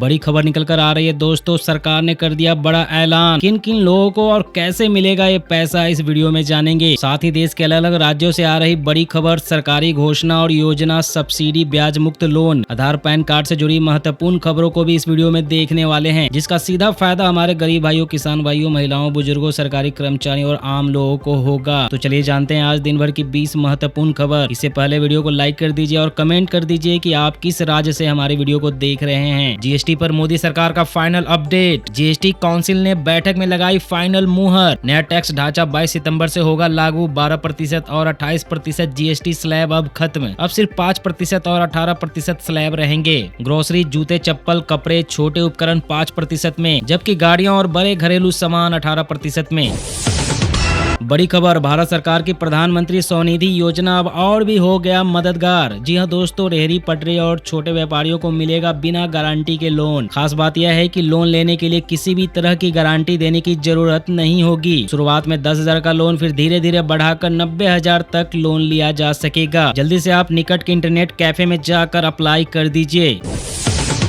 बड़ी खबर निकल कर आ रही है दोस्तों, सरकार ने कर दिया बड़ा ऐलान। किन किन लोगों को और कैसे मिलेगा ये पैसा, इस वीडियो में जानेंगे। साथ ही देश के अलग अलग राज्यों से आ रही बड़ी खबर, सरकारी घोषणा और योजना, सब्सिडी, ब्याज मुक्त लोन, आधार पैन कार्ड से जुड़ी महत्वपूर्ण खबरों को भी इस वीडियो में देखने वाले हैं, जिसका सीधा फायदा हमारे गरीब भाइयों, किसान भाइयों, महिलाओं, बुजुर्गों, सरकारी कर्मचारियों और आम लोगों को होगा। तो चलिए जानते हैं आज दिन भर की 20 महत्वपूर्ण खबर। इससे पहले वीडियो को लाइक कर दीजिए और कमेंट कर दीजिए कि आप किस राज्य से हमारी वीडियो को देख रहे हैं। जीएसटी पर मोदी सरकार का फाइनल अपडेट। जीएसटी काउंसिल ने बैठक में लगाई फाइनल मुहर। नया टैक्स ढांचा 22 सितंबर से होगा लागू। 12% और 28% जीएसटी स्लैब अब खत्म। अब सिर्फ 5% और 18% स्लैब रहेंगे। ग्रोसरी, जूते, चप्पल, कपड़े, छोटे उपकरण 5% में, जबकि गाड़ियां और बड़े घरेलू सामान 18% में। बड़ी खबर, भारत सरकार की प्रधानमंत्री स्वनिधि योजना अब और भी हो गया मददगार। जी हां दोस्तों, रेहड़ी पटरी और छोटे व्यापारियों को मिलेगा बिना गारंटी के लोन। खास बात यह है कि लोन लेने के लिए किसी भी तरह की गारंटी देने की जरूरत नहीं होगी। शुरुआत में 10,000 का लोन, फिर धीरे धीरे बढ़ाकर 90,000 तक लोन लिया जा सकेगा। जल्दी से आप निकट के इंटरनेट कैफे में जाकर अप्लाई कर दीजिए।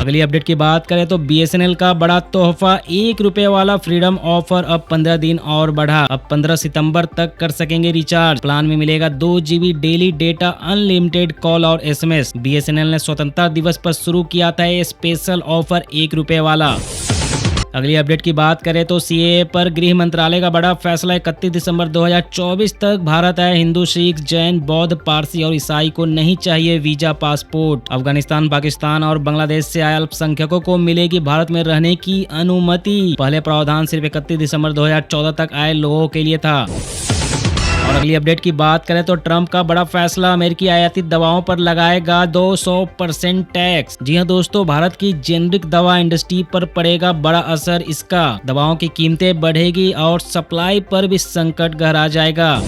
अगली अपडेट की बात करें तो बीएसएनएल का बड़ा तोहफा, ₹1 वाला फ्रीडम ऑफर अब 15 दिन और बढ़ा। अब 15 सितंबर तक कर सकेंगे रिचार्ज। प्लान में मिलेगा 2 GB daily data, unlimited call और SMS। बीएसएनएल ने स्वतंत्रता दिवस पर शुरू किया था ये स्पेशल ऑफर ₹1 वाला। अगली अपडेट की बात करें तो सीएए पर गृह मंत्रालय का बड़ा फैसला। 31 दिसंबर 2024 तक भारत आए हिंदू, सिख, जैन, बौद्ध, पारसी और ईसाई को नहीं चाहिए वीजा पासपोर्ट। अफगानिस्तान, पाकिस्तान और बांग्लादेश से आए अल्पसंख्यकों को मिलेगी भारत में रहने की अनुमति। पहले प्रावधान सिर्फ 31 दिसंबर 2014 तक आए लोगों के लिए था। और अगली अपडेट की बात करें तो ट्रंप का बड़ा फैसला, अमेरिकी आयातित दवाओं पर लगाएगा 200% टैक्स। जी हां दोस्तों, भारत की जेनरिक दवा इंडस्ट्री पर पड़ेगा बड़ा असर इसका। दवाओं की कीमतें बढ़ेगी और सप्लाई पर भी संकट गहरा जाएगा।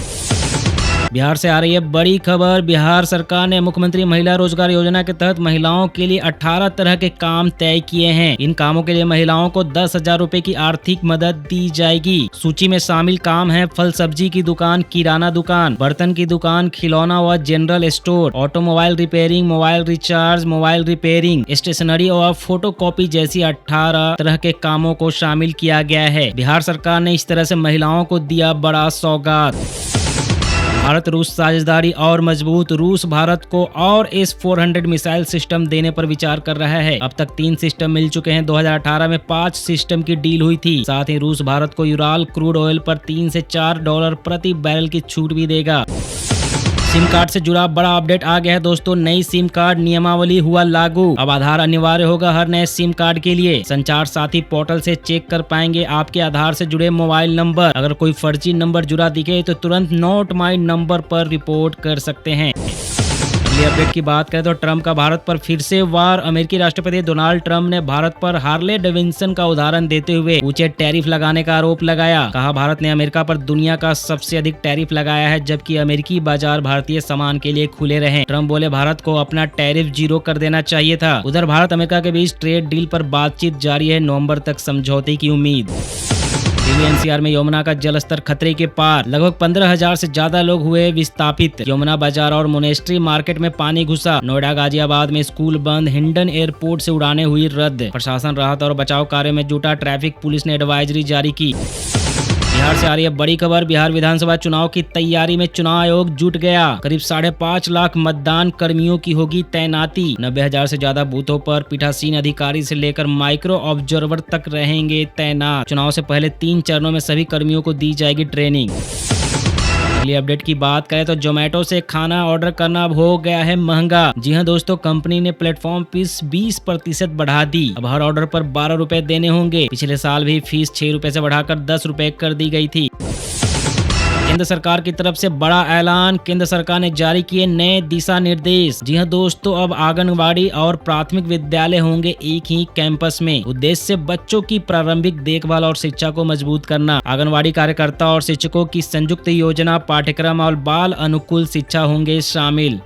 बिहार से आ रही है बड़ी खबर। बिहार सरकार ने मुख्यमंत्री महिला रोजगार योजना के तहत महिलाओं के लिए 18 तरह के काम तय किए हैं। इन कामों के लिए महिलाओं को 10,000 रुपए की आर्थिक मदद दी जाएगी। सूची में शामिल काम है फल सब्जी की दुकान, किराना दुकान, बर्तन की दुकान, खिलौना व general store, automobile repairing, mobile recharge, mobile repairing, stationery और फोटोकॉपी जैसी 18 तरह के कामों को शामिल किया गया है। बिहार सरकार ने इस तरह से महिलाओं को दिया बड़ा सौगात। भारत रूस साझेदारी और मजबूत। रूस भारत को और S-400 मिसाइल सिस्टम देने पर विचार कर रहा है। अब तक 3 सिस्टम मिल चुके हैं। 2018 में 5 सिस्टम की डील हुई थी। साथ ही रूस भारत को यूराल क्रूड ऑयल पर $3 से $4 प्रति बैरल की छूट भी देगा। सिम कार्ड से जुड़ा बड़ा अपडेट आ गया है दोस्तों। नई सिम कार्ड नियमावली हुआ लागू। अब आधार अनिवार्य होगा हर नए सिम कार्ड के लिए। संचार साथी पोर्टल से चेक कर पाएंगे आपके आधार से जुड़े मोबाइल नंबर। अगर कोई फर्जी नंबर जुड़ा दिखे तो तुरंत नोट माई नंबर पर रिपोर्ट कर सकते हैं। अगली अपडेट की बात करें तो ट्रंप का भारत पर फिर से वार। अमेरिकी राष्ट्रपति डोनाल्ड ट्रंप ने भारत पर हार्ले डेविडसन का उदाहरण देते हुए ऊंचे टैरिफ लगाने का आरोप लगाया। कहा, भारत ने अमेरिका पर दुनिया का सबसे अधिक टैरिफ लगाया है, जबकि अमेरिकी बाजार भारतीय सामान के लिए खुले रहे। ट्रंप बोले, भारत को अपना टैरिफ 0 कर देना चाहिए था। उधर भारत अमेरिका के बीच ट्रेड डील पर बातचीत जारी है। नवंबर तक समझौते की उम्मीद। दिल्ली एनसीआर में यमुना का जलस्तर खतरे के पार। लगभग 15,000 से ज्यादा लोग हुए विस्थापित। यमुना बाजार और मोनेस्ट्री मार्केट में पानी घुसा। नोएडा, गाजियाबाद में स्कूल बंद। हिंडन एयरपोर्ट से उड़ानें हुई रद्द। प्रशासन राहत और बचाव कार्य में जुटा। ट्रैफिक पुलिस ने एडवाइजरी जारी की। बिहार से आ रही है बड़ी खबर। बिहार विधानसभा चुनाव की तैयारी में चुनाव आयोग जुट गया। करीब 5.5 लाख मतदान कर्मियों की होगी तैनाती। 90,000 से ज्यादा बूथों पर पीठासीन अधिकारी से लेकर माइक्रो ऑब्जर्वर तक रहेंगे तैनात। चुनाव से पहले 3 चरणों में सभी कर्मियों को दी जाएगी ट्रेनिंग। अगली अपडेट की बात करें तो जोमेटो से खाना ऑर्डर करना अब हो गया है महंगा। जी हां दोस्तों, कंपनी ने प्लेटफॉर्म फीस 20% बढ़ा दी। अब हर ऑर्डर पर ₹12 देने होंगे। पिछले साल भी फीस ₹6 से बढ़ाकर ₹10 कर दी गई थी। केंद्र सरकार की तरफ से बड़ा ऐलान। केंद्र सरकार ने जारी किए नए दिशा निर्देश। जी हां दोस्तों, अब आंगनबाड़ी और प्राथमिक विद्यालय होंगे एक ही कैंपस में। उद्देश्य से बच्चों की प्रारंभिक देखभाल और शिक्षा को मजबूत करना। आंगनबाड़ी कार्यकर्ता और शिक्षकों की संयुक्त योजना, पाठ्यक्रम और बाल अनुकूल शिक्षा होंगे शामिल।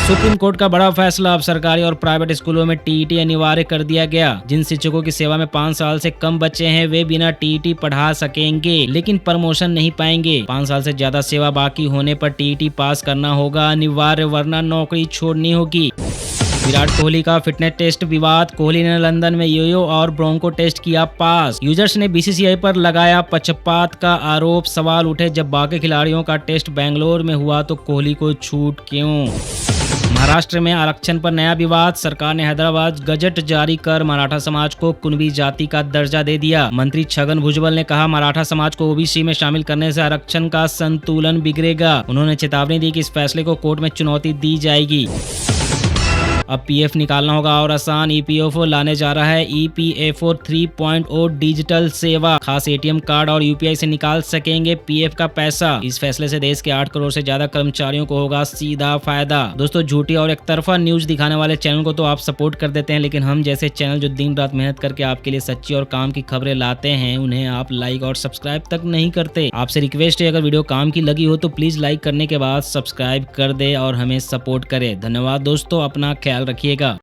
सुप्रीम कोर्ट का बड़ा फैसला। अब सरकारी और प्राइवेट स्कूलों में टीईटी अनिवार्य कर दिया गया। जिन शिक्षकों की सेवा में 5 साल से कम बच्चे हैं वे बिना टीईटी पढ़ा सकेंगे, लेकिन प्रमोशन नहीं पाएंगे। 5 साल से ज्यादा सेवा बाकी होने पर टीईटी पास करना होगा अनिवार्य, वरना नौकरी छोड़नी होगी। विराट कोहली का फिटनेस टेस्ट विवाद, कोहली ने लंदन में योयो और ब्रोंको टेस्ट किया पास। यूजर्स ने बीसीसीआई पर लगाया पक्षपात का आरोप, सवाल उठे जब बाकी खिलाड़ियों का टेस्ट बेंगलोर में हुआ तो कोहली को छूट क्यों। महाराष्ट्र में आरक्षण पर नया विवाद, सरकार ने हैदराबाद गजट जारी कर मराठा समाज को कुणबी जाति का दर्जा दे दिया। मंत्री छगन भुजबल ने कहा मराठा समाज को ओबीसी में शामिल करने से आरक्षण का संतुलन बिगड़ेगा। उन्होंने चेतावनी दी कि इस फैसले को कोर्ट में चुनौती दी जाएगी। अब पीएफ निकालना होगा और आसान, ईपीएफओ लाने जा रहा है ईपीएफओ 3.0 डिजिटल सेवा। खास एटीएम कार्ड और यूपीआई से निकाल सकेंगे पीएफ का पैसा। इस फैसले से देश के 8 करोड़ से ज्यादा कर्मचारियों को होगा सीधा फायदा। दोस्तों, झूठी और एक तरफा न्यूज दिखाने वाले चैनल को तो आप सपोर्ट कर देते हैं, लेकिन हम जैसे चैनल जो दिन रात मेहनत करके आपके लिए सच्ची और काम की खबरें लाते हैं, उन्हें आप लाइक और सब्सक्राइब तक नहीं करते। आपसे रिक्वेस्ट है, अगर वीडियो काम की लगी हो तो प्लीज लाइक करने के बाद सब्सक्राइब कर दे और हमें सपोर्ट करे। धन्यवाद दोस्तों, अपना ख्याल रखिएगा।